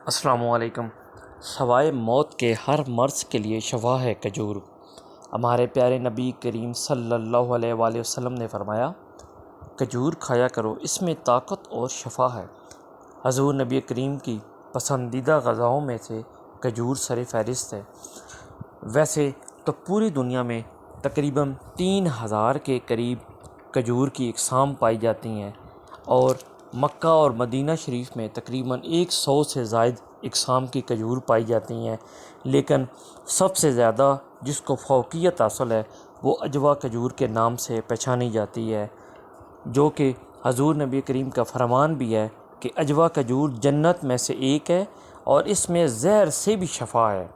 السلام علیکم۔ سوائے موت کے ہر مرض کے لیے شفا ہے کھجور۔ ہمارے پیارے نبی کریم صلی اللہ علیہ وآلہ وسلم نے فرمایا، کھجور کھایا کرو، اس میں طاقت اور شفا ہے۔ حضور نبی کریم کی پسندیدہ غذاؤں میں سے کھجور سر فہرست ہے۔ ویسے تو پوری دنیا میں تقریباً 3000 کے قریب کھجور کی اقسام پائی جاتی ہیں، اور مکہ اور مدینہ شریف میں تقریباً 100 سے زائد اقسام کی کھجور پائی جاتی ہیں، لیکن سب سے زیادہ جس کو فوقیت حاصل ہے وہ عجوہ کھجور کے نام سے پہچانی جاتی ہے، جو کہ حضور نبی کریم کا فرمان بھی ہے کہ عجوہ کھجور جنت میں سے ایک ہے اور اس میں زہر سے بھی شفا ہے۔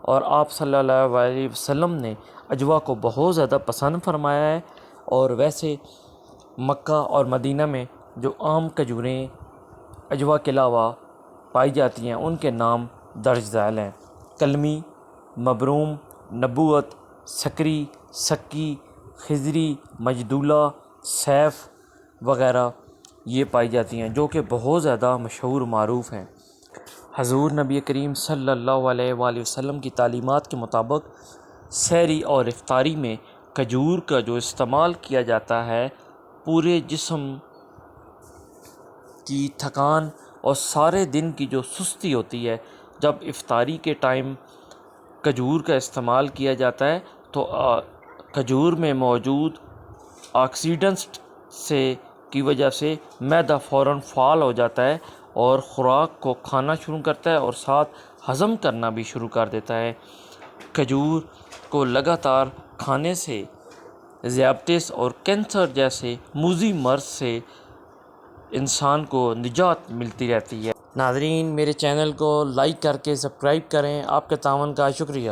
اور آپ صلی اللہ علیہ وسلم نے عجوہ کو بہت زیادہ پسند فرمایا ہے، اور ویسے مکہ اور مدینہ میں جو عام کھجوریں عجوہ کے علاوہ پائی جاتی ہیں ان کے نام درج ذیل ہیں: کلمی، مبروم، نبوت، سکری، سکی، خضری، مجدولہ، سیف وغیرہ یہ پائی جاتی ہیں، جو کہ بہت زیادہ مشہور معروف ہیں۔ حضور نبی کریم صلی اللہ علیہ وآلہ وسلم کی تعلیمات کے مطابق سحری اور افطاری میں کھجور کا جو استعمال کیا جاتا ہے، پورے جسم کی تھکان اور سارے دن کی جو سستی ہوتی ہے، جب افطاری کے ٹائم کھجور کا استعمال کیا جاتا ہے تو کھجور میں موجود آکسیڈنٹس کی وجہ سے معدہ فوراً فعال ہو جاتا ہے اور خوراک کو کھانا شروع کرتا ہے اور ساتھ ہضم کرنا بھی شروع کر دیتا ہے۔ کھجور کو لگاتار کھانے سے ذیابیطس اور کینسر جیسے موذی مرض سے انسان کو نجات ملتی رہتی ہے۔ ناظرین، میرے چینل کو لائک کر کے سبسکرائب کریں۔ آپ کے تعاون کا شکریہ۔